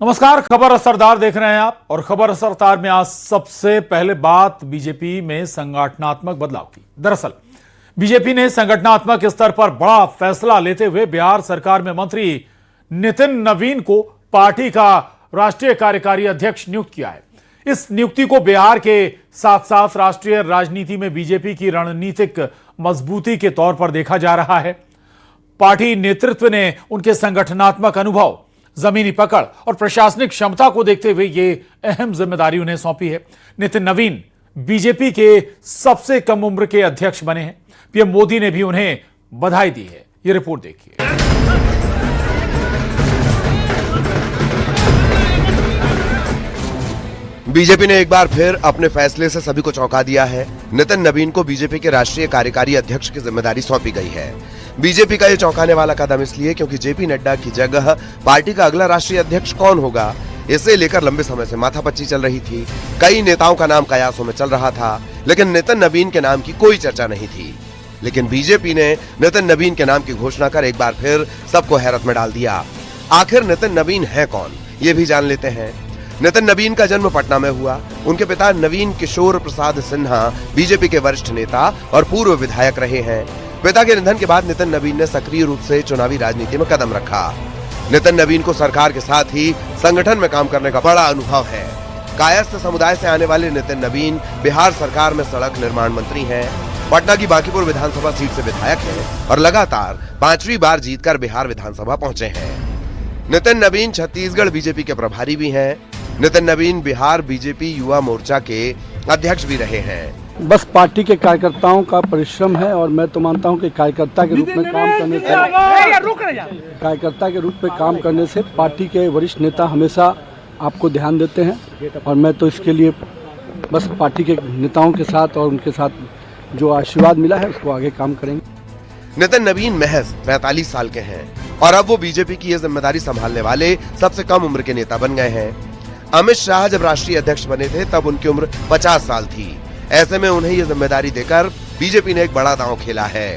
नमस्कार, खबर असरदार देख रहे हैं आप। और खबर असरदार में आज सबसे पहले बात बीजेपी में संगठनात्मक बदलाव की। दरअसल बीजेपी ने संगठनात्मक स्तर पर बड़ा फैसला लेते हुए बिहार सरकार में मंत्री नितिन नवीन को पार्टी का राष्ट्रीय कार्यकारी अध्यक्ष नियुक्त किया है। इस नियुक्ति को बिहार के साथ साथ राष्ट्रीय राजनीति में बीजेपी की रणनीतिक मजबूती के तौर पर देखा जा रहा है। पार्टी नेतृत्व ने उनके संगठनात्मक अनुभव, जमीनी पकड़ और प्रशासनिक क्षमता को देखते हुए ये अहम जिम्मेदारी उन्हें सौंपी है। नितिन नवीन बीजेपी के सबसे कम उम्र के अध्यक्ष बने हैं। पीएम मोदी ने भी उन्हें बधाई दी है। ये रिपोर्ट देखिए। बीजेपी ने एक बार फिर अपने फैसले से सभी को चौंका दिया है। नितिन नवीन को बीजेपी के राष्ट्रीय कार्यकारी अध्यक्ष की जिम्मेदारी सौंपी गई है। बीजेपी का ये चौंकाने वाला कदम इसलिए क्योंकि जेपी नड्डा की जगह पार्टी का अगला राष्ट्रीय अध्यक्ष कौन होगा, इसे लेकर लंबे समय से माथापच्ची चल रही थी। कई नेताओं का नाम कयासों में चल रहा था, लेकिन नितिन नवीन के नाम की कोई चर्चा नहीं थी। लेकिन बीजेपी ने नितिन नवीन के नाम की घोषणा कर एक बार फिर सबको हैरत में डाल दिया। आखिर नितिन नवीन है कौन, ये भी जान लेते हैं। नितिन नवीन का जन्म पटना में हुआ। उनके पिता नवीन किशोर प्रसाद सिन्हा बीजेपी के वरिष्ठ नेता और पूर्व विधायक रहे हैं। पिता के निधन के बाद नितिन नवीन ने सक्रिय रूप से चुनावी राजनीति में कदम रखा। नितिन नवीन को सरकार के साथ ही संगठन में काम करने का बड़ा अनुभव है। कायस्थ समुदाय से आने वाले नितिन नवीन बिहार सरकार में सड़क निर्माण मंत्री हैं। पटना की बांकीपुर विधानसभा सीट से विधायक हैं और लगातार 5वीं बार जीतकर बिहार विधानसभा पहुंचे हैं। नितिन नवीन छत्तीसगढ़ बीजेपी के प्रभारी भी हैं। नितिन नवीन बिहार बीजेपी युवा मोर्चा के अध्यक्ष भी रहे हैं। बस पार्टी के कार्यकर्ताओं का परिश्रम है और मैं तो मानता हूं कि कार्यकर्ता के रूप में काम करने से पार्टी के वरिष्ठ नेता हमेशा आपको ध्यान देते हैं और मैं तो इसके लिए बस पार्टी के नेताओं के साथ और उनके साथ जो आशीर्वाद मिला है उसको आगे काम करेंगे। नितिन नवीन महज 45 साल के हैं और अब वो बीजेपी की ये जिम्मेदारी संभालने वाले सबसे कम उम्र के नेता बन गए हैं। अमित शाह जब राष्ट्रीय अध्यक्ष बने थे तब उनकी उम्र 50 साल थी। ऐसे में उन्हें ये जिम्मेदारी देकर बीजेपी ने एक बड़ा दांव खेला है।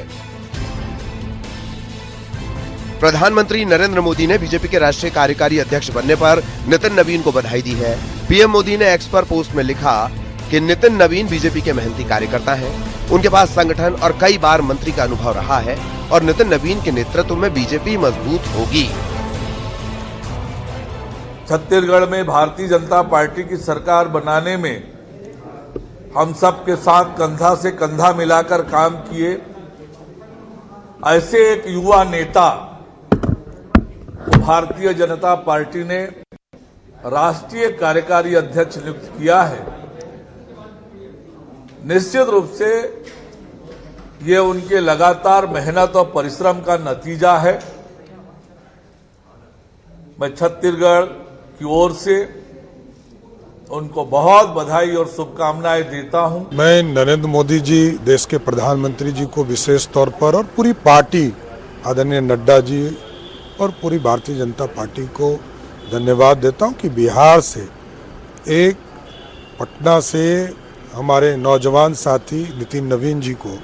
प्रधानमंत्री नरेंद्र मोदी ने बीजेपी के राष्ट्रीय कार्यकारी अध्यक्ष बनने पर नितिन नवीन को बधाई दी है। पीएम मोदी ने एक्स पर पोस्ट में लिखा कि नितिन नवीन बीजेपी के मेहनती कार्यकर्ता हैं। उनके पास संगठन और कई बार मंत्री का अनुभव रहा है और नितिन नवीन के नेतृत्व में बीजेपी मजबूत होगी। छत्तीसगढ़ में भारतीय जनता पार्टी की सरकार बनाने में हम सब के साथ कंधा से कंधा मिलाकर काम किए। ऐसे एक युवा नेता भारतीय जनता पार्टी ने राष्ट्रीय कार्यकारी अध्यक्ष नियुक्त किया है। निश्चित रूप से ये उनके लगातार मेहनत और परिश्रम का नतीजा है। मैं छत्तीसगढ़ की ओर से उनको बहुत बधाई और शुभकामनाएं देता हूं। मैं नरेंद्र मोदी जी, देश के प्रधानमंत्री जी को विशेष तौर पर और पूरी पार्टी, आदरणीय नड्डा जी और पूरी भारतीय जनता पार्टी को धन्यवाद देता हूं कि बिहार से एक पटना से हमारे नौजवान साथी नितिन नवीन जी को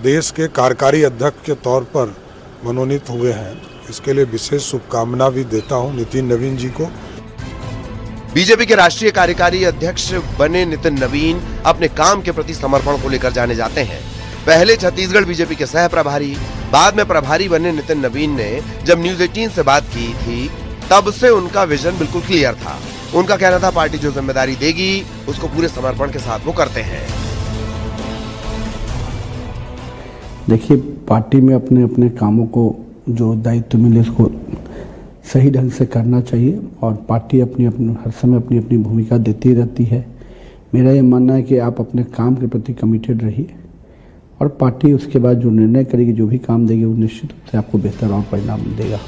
देश के कार्यकारी अध्यक्ष के तौर पर मनोनीत हुए हैं। इसके लिए विशेष शुभकामना भी देता हूं नितिन नवीन जी को। बीजेपी के राष्ट्रीय कार्यकारी अध्यक्ष बने नितिन नवीन अपने काम के प्रति समर्पण को लेकर जाने जाते हैं। पहले छत्तीसगढ़ बीजेपी के सह प्रभारी, बाद में प्रभारी बने नितिन नवीन ने जब न्यूज 18 से बात की थी तब से उनका विजन बिल्कुल क्लियर था। उनका कहना था पार्टी जो जिम्मेदारी देगी उसको पूरे समर्पण के साथ वो करते हैं। देखिए, पार्टी में अपने अपने कामों को जो दायित्व मिले उसको सही ढंग से करना चाहिए और पार्टी अपनी हर समय अपनी अपनी भूमिका देती रहती है। मेरा ये मानना है कि आप अपने काम के प्रति कमिटेड रहिए और पार्टी उसके बाद जो निर्णय करेगी, जो भी काम देगी, वो निश्चित रूप से आपको बेहतर और परिणाम देगा।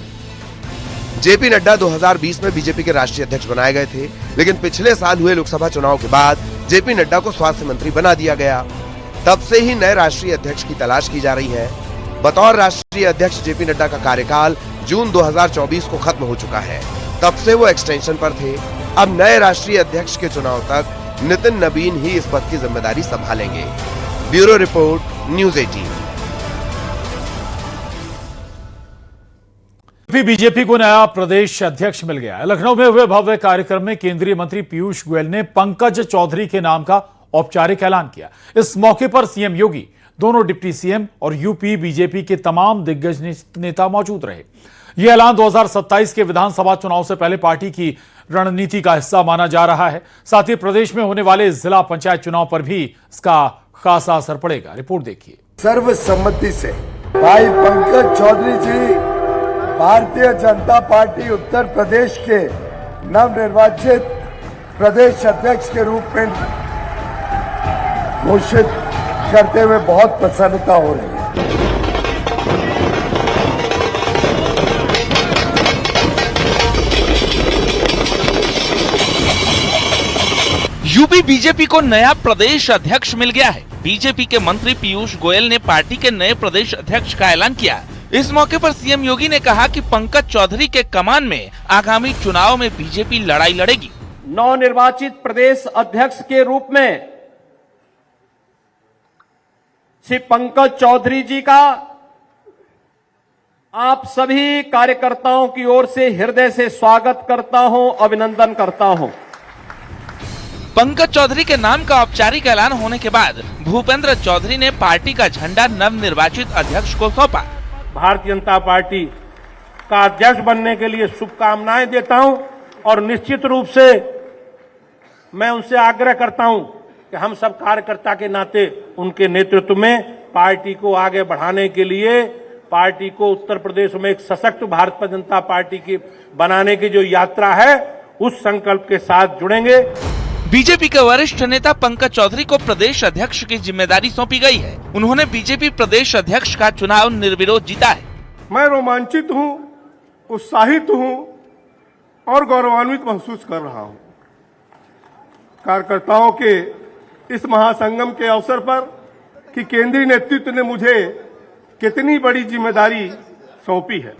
जेपी नड्डा 2020 में बीजेपी के राष्ट्रीय अध्यक्ष बनाए गए थे, लेकिन पिछले साल हुए लोकसभा चुनाव के बाद जेपी नड्डा को स्वास्थ्य मंत्री बना दिया गया। तब से ही नए राष्ट्रीय अध्यक्ष की तलाश की जा रही है। बतौर राष्ट्रीय अध्यक्ष जेपी नड्डा का कार्यकाल जून 2024 को खत्म हो चुका है। तब से वो एक्सटेंशन पर थे। अब नए राष्ट्रीय अध्यक्ष के चुनाव तक नितिन नवीन ही इस पद की जिम्मेदारी संभालेंगे। Bureau report, news 18। UP BJP को नया प्रदेश अध्यक्ष मिल गया है। लखनऊ में हुए भव्य कार्यक्रम में केंद्रीय मंत्री पीयूष गोयल ने पंकज चौधरी के नाम का औपचारिक ऐलान किया। इस मौके पर सीएम योगी, दोनों डिप्टी सीएम और यूपी बीजेपी के तमाम दिग्गज नेता मौजूद रहे। यह ऐलान 2027 के विधानसभा चुनाव से पहले पार्टी की रणनीति का हिस्सा माना जा रहा है। साथ ही प्रदेश में होने वाले जिला पंचायत चुनाव पर भी इसका खासा असर पड़ेगा। रिपोर्ट देखिए। सर्वसम्मति से भाई पंकज चौधरी जी भारतीय जनता पार्टी उत्तर प्रदेश के नवनिर्वाचित प्रदेश अध्यक्ष के रूप में घोषित करते हुए बहुत प्रसन्नता हो रही है। यूपी बीजेपी को नया प्रदेश अध्यक्ष मिल गया है। बीजेपी के मंत्री पीयूष गोयल ने पार्टी के नए प्रदेश अध्यक्ष का ऐलान किया। इस मौके पर सीएम योगी ने कहा कि पंकज चौधरी के कमान में आगामी चुनाव में बीजेपी लड़ाई लड़ेगी। नवनिर्वाचित प्रदेश अध्यक्ष के रूप में श्री पंकज चौधरी जी का आप सभी कार्यकर्ताओं की ओर से हृदय से स्वागत करता हूं, अभिनंदन करता हूं। पंकज चौधरी के नाम का औपचारिक ऐलान होने के बाद भूपेंद्र चौधरी ने पार्टी का झंडा नवनिर्वाचित अध्यक्ष को सौंपा। भारतीय जनता पार्टी का अध्यक्ष बनने के लिए शुभकामनाएं देता हूं और निश्चित रूप से मैं उनसे आग्रह करता हूं कि हम सब कार्यकर्ता के नाते उनके नेतृत्व में पार्टी को आगे बढ़ाने के लिए, पार्टी को उत्तर प्रदेश में एक सशक्त भारतीय जनता पार्टी की बनाने की जो यात्रा है उस संकल्प के साथ जुड़ेंगे। बीजेपी के वरिष्ठ नेता पंकज चौधरी को प्रदेश अध्यक्ष की जिम्मेदारी सौंपी गई है। उन्होंने बीजेपी प्रदेश अध्यक्ष का चुनाव निर्विरोध जीता है। मैं रोमांचित हूं, उत्साहित हूं और गौरवान्वित महसूस कर रहा हूं। कार्यकर्ताओं के इस महासंगम के अवसर पर कि केंद्रीय नेतृत्व ने मुझे कितनी बड़ी जिम्मेदारी सौंपी है।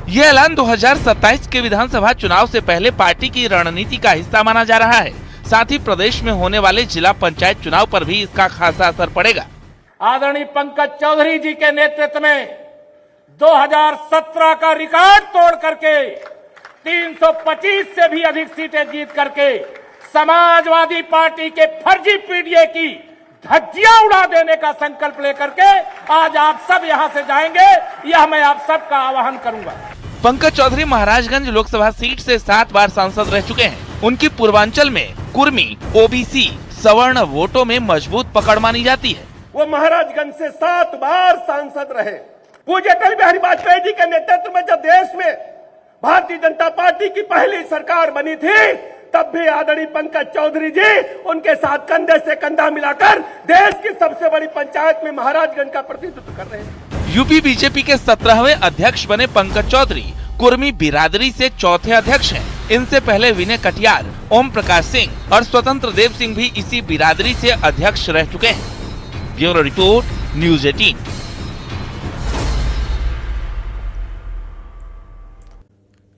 ये ऐलान 2027 के विधानसभा चुनाव से पहले पार्टी की रणनीति का हिस्सा माना जा रहा है। साथ ही प्रदेश में होने वाले जिला पंचायत चुनाव पर भी इसका खासा असर पड़ेगा। आदरणीय पंकज चौधरी जी के नेतृत्व में 2017 का रिकॉर्ड तोड़ करके 325 से भी अधिक सीटें जीत करके समाजवादी पार्टी के फर्जी पीडीए की धज्जियां उड़ा देने का संकल्प लेकर के आज आप सब यहां से जाएंगे, यह मैं आप सबका आह्वान करूंगा। पंकज चौधरी महाराजगंज लोकसभा सीट से 7 बार सांसद रह चुके हैं। उनकी पूर्वांचल में कुर्मी, ओबीसी, सवर्ण वोटों में मजबूत पकड़ मानी जाती है। वो महाराजगंज से 7 बार सांसद रहे। पूज्य अटल बिहारी वाजपेयी जी के नेतृत्व में जब देश में भारतीय जनता पार्टी की पहली सरकार बनी थी, तब भी आदरणीय पंकज चौधरी जी उनके साथ कंधे से कंधा मिलाकर देश की सबसे बड़ी पंचायत में महाराजगंज का प्रतिनिधित्व कर रहे हैं। यूपी बीजेपी के 17वें अध्यक्ष बने पंकज चौधरी कुर्मी बिरादरी से चौथे अध्यक्ष हैं। इनसे पहले विनय कटियार, ओम प्रकाश सिंह और स्वतंत्र देव सिंह भी इसी बिरादरी से अध्यक्ष रह चुके हैं। Bureau report, news 18।